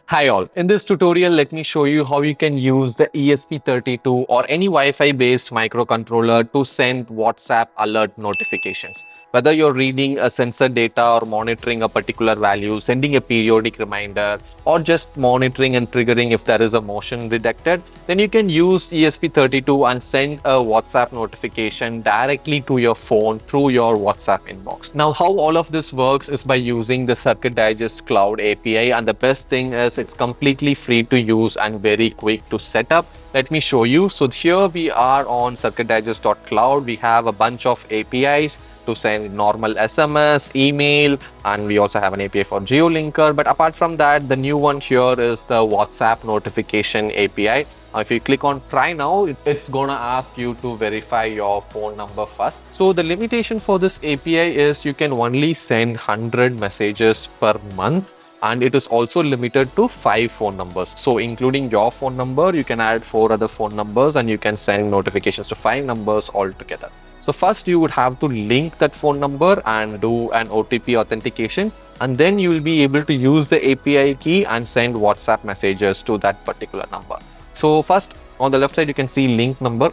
Hi all, in this tutorial let me show you how you can use the ESP32 or any Wi-Fi based microcontroller to send WhatsApp alert notifications. Whether you're reading a sensor data or monitoring a particular value, sending a periodic reminder or just monitoring and triggering if there is a motion detected, then you can use ESP32 and send a WhatsApp notification directly to your phone through your WhatsApp inbox. Now how all of this works is by using the CircuitDigest Cloud API, and the best thing is it's completely free to use and very quick to set up. Let me show you. So here we are on CircuitDigest.cloud. We have a bunch of APIs to send normal SMS, email, and we also have an API for geolinker. But apart from that, the new one here is the WhatsApp notification API. If you click on try now, it's gonna ask you to verify your phone number first. So the limitation for this API is you can only send 100 messages per month, and it is also limited to 5 phone numbers. So including your phone number, you can add 4 other phone numbers and you can send notifications to 5 numbers altogether. So first you would have to link that phone number and do an OTP authentication, and then you will be able to use the API key and send WhatsApp messages to that particular number. So first on the left side you can see link number.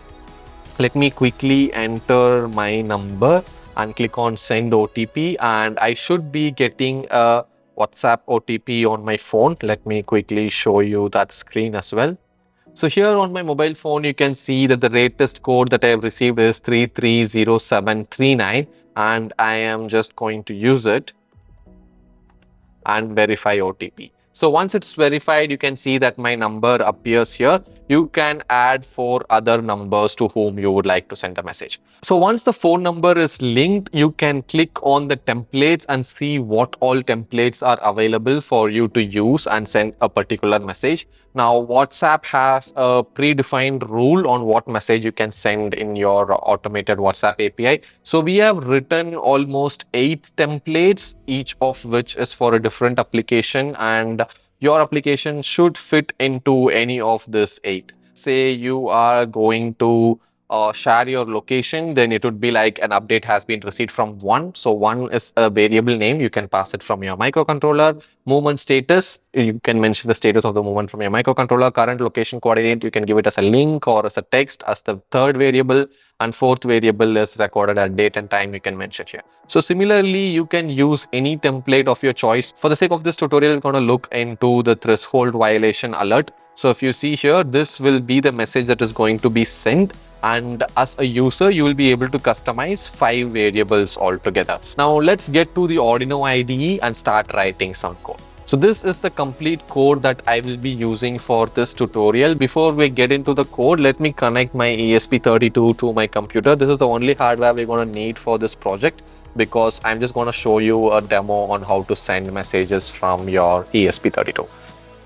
Let me quickly enter my number and click on send OTP, and I should be getting a WhatsApp OTP on my phone. Let me quickly show you that screen as well. So here on my mobile phone, you can see that the latest code that I have received is 330739, and I am just going to use it and verify OTP. So once it's verified, you can see that my number appears here. You can add 4 other numbers to whom you would like to send a message. So once the phone number is linked, you can click on the templates and see what all templates are available for you to use and send a particular message. Now, WhatsApp has a predefined rule on what message you can send in your automated WhatsApp API. So we have written almost 8 templates, each of which is for a different application, and your application should fit into any of this 8. Say you are going to share your location, then it would be like an update has been received from 1. So 1 is a variable name. You can pass it from your microcontroller. Movement status, you can mention the status of the movement from your microcontroller. Current location coordinate, you can give it as a link or as a text as the 3rd variable, and 4th variable is recorded at date and time, you can mention here. So similarly, you can use any template of your choice. For the sake of this tutorial, we're going to look into the threshold violation alert. So if you see here, this will be the message that is going to be sent, and as a user you will be able to customize 5 variables altogether. Now let's get to the Arduino IDE and start writing some code. So this is the complete code that I will be using for this tutorial. Before we get into the code, let me connect my ESP32 to my computer. This is the only hardware we're going to need for this project, because I'm just going to show you a demo on how to send messages from your ESP32.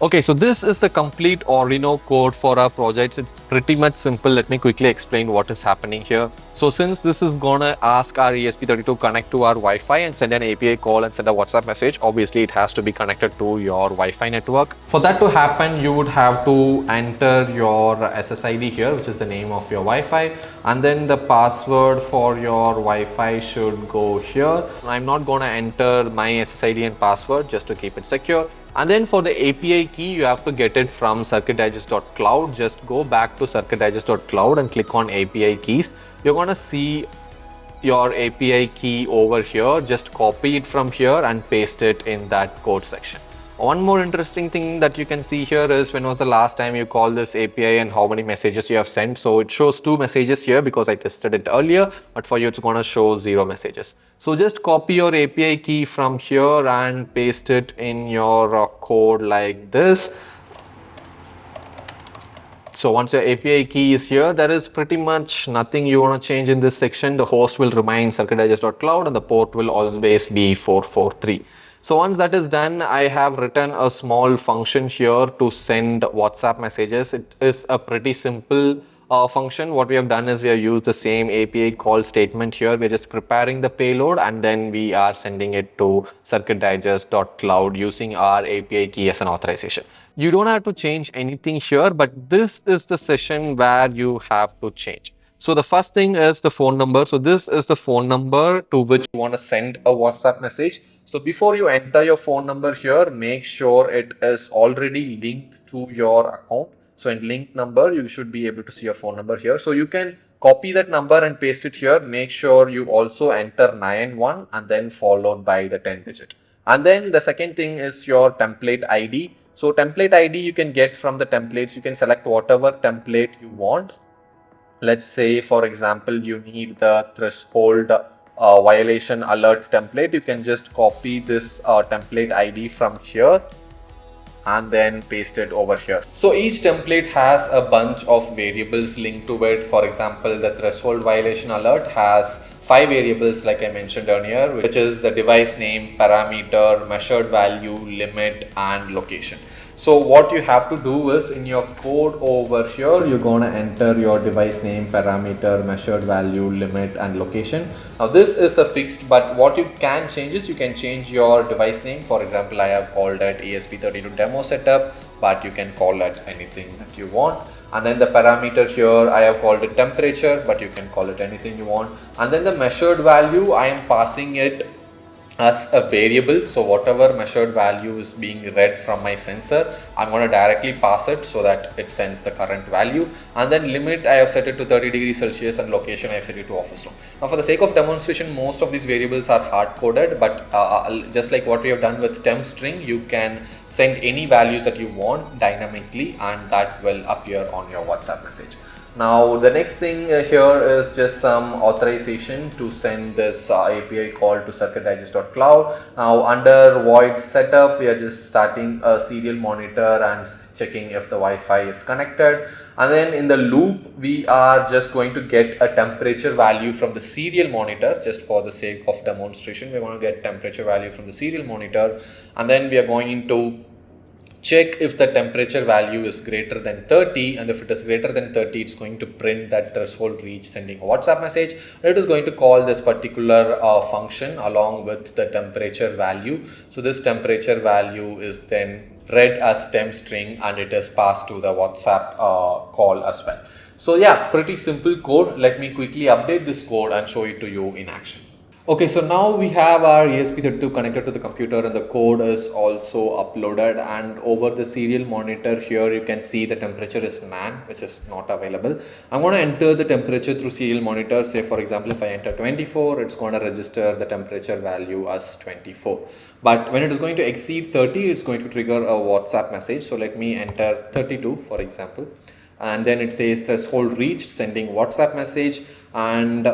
Okay, so this is the complete Arduino code for our project. It's pretty much simple. Let me quickly explain what is happening here. So since this is gonna ask our ESP32 to connect to our Wi-Fi and send an API call and send a WhatsApp message, obviously it has to be connected to your Wi-Fi network. For that to happen, you would have to enter your SSID here, which is the name of your Wi-Fi, and then the password for your Wi-Fi should go here. I'm not gonna enter my SSID and password just to keep it secure. And then for the API key, you have to get it from CircuitDigest.cloud. Just go back to CircuitDigest.cloud and click on API keys. You're going to see your API key over here. Just copy it from here and paste it in that code section. One more interesting thing that you can see here is when was the last time you called this API and how many messages you have sent. So it shows 2 messages here because I tested it earlier, but for you it's going to show 0 messages. So just copy your API key from here and paste it in your code like this. So once your API key is here, there is pretty much nothing you want to change in this section. The host will remain CircuitDigest.cloud and the port will always be 443. So once that is done, I have written a small function here to send WhatsApp messages. It is a pretty simple function. What we have done is we have used the same API call statement here. We're just preparing the payload and then we are sending it to CircuitDigest.cloud using our API key as an authorization. You don't have to change anything here, but this is the session where you have to change. So the first thing is the phone number. So this is the phone number to which you want to send a WhatsApp message. So before you enter your phone number here, make sure it is already linked to your account. So in linked number, you should be able to see your phone number here. So you can copy that number and paste it here. Make sure you also enter 911 and then followed by the 10 digit. And then the second thing is your template ID. So template ID you can get from the templates. You can select whatever template you want. Let's say, for example, you need the threshold violation alert template. You can just copy this template ID from here and then paste it over here. So each template has a bunch of variables linked to it. For example, the threshold violation alert has 5 variables like I mentioned earlier, which is the device name, parameter, measured value, limit, and location. So what you have to do is in your code over here, you're going to enter your device name, parameter, measured value, limit, and location. Now this is a fixed, but what you can change is you can change your device name. For example, I have called it ESP32 demo setup, but you can call it anything that you want. And then the parameter here, I have called it temperature, but you can call it anything you want. And then the measured value, I am passing it as a variable. So whatever measured value is being read from my sensor, I'm going to directly pass it so that it sends the current value. And then limit, I have set it to 30 degrees Celsius, and location I have set it to office room. Now for the sake of demonstration, most of these variables are hard coded, but just like what we have done with temp string, you can send any values that you want dynamically and that will appear on your WhatsApp message. Now the next thing here is just some authorization to send this API call to CircuitDigest.cloud. Now under void setup, we are just starting a serial monitor and checking if the Wi-Fi is connected. And then in the loop, we are just going to get a temperature value from the serial monitor. Just for the sake of demonstration, we're going to get temperature value from the serial monitor. And then we are going to check if the temperature value is greater than 30, and if it is greater than 30, it's going to print that threshold reach sending a WhatsApp message. And it is going to call this particular function along with the temperature value. So this temperature value is then read as temp string and it is passed to the WhatsApp call as well. So yeah, pretty simple code. Let me quickly update this code and show it to you in action. Okay, so now we have our ESP32 connected to the computer and the code is also uploaded, and over the serial monitor here you can see the temperature is NaN, which is not available. I'm going to enter the temperature through serial monitor. Say for example, if I enter 24, it's going to register the temperature value as 24. But when it is going to exceed 30, it's going to trigger a WhatsApp message. So let me enter 32 for example, and then it says threshold reached, sending WhatsApp message, and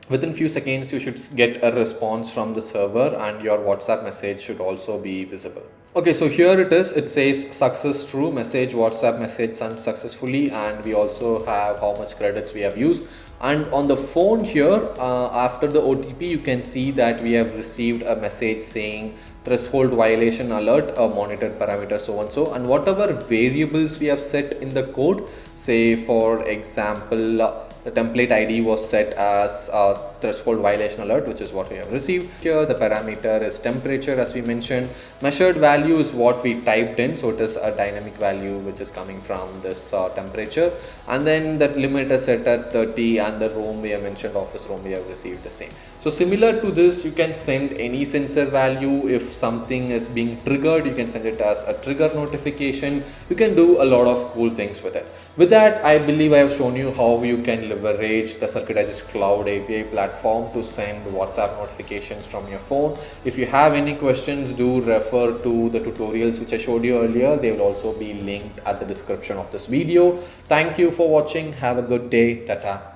within few seconds you should get a response from the server and your WhatsApp message should also be visible. Okay, so here it is. It says success true, message WhatsApp message sent successfully, and we also have how much credits we have used. And on the phone here, after the OTP, you can see that we have received a message saying threshold violation alert, a monitored parameter, so and so, and whatever variables we have set in the code. Say for example, the template ID was set as threshold violation alert, which is what we have received here. The parameter is temperature, as we mentioned. Measured value is what we typed in, so it is a dynamic value which is coming from this temperature. And then that limit is set at 30, and the room we have mentioned, office room, we have received the same. So similar to this, you can send any sensor value. If something is being triggered, you can send it as a trigger notification. You can do a lot of cool things with it. With that, I believe I have shown you how you can leverage the CircuitDigest Cloud API platform to send WhatsApp notifications from your phone. If you have any questions, do refer to the tutorials which I showed you earlier. They will also be linked at the description of this video. Thank you for watching. Have a good day. Tata.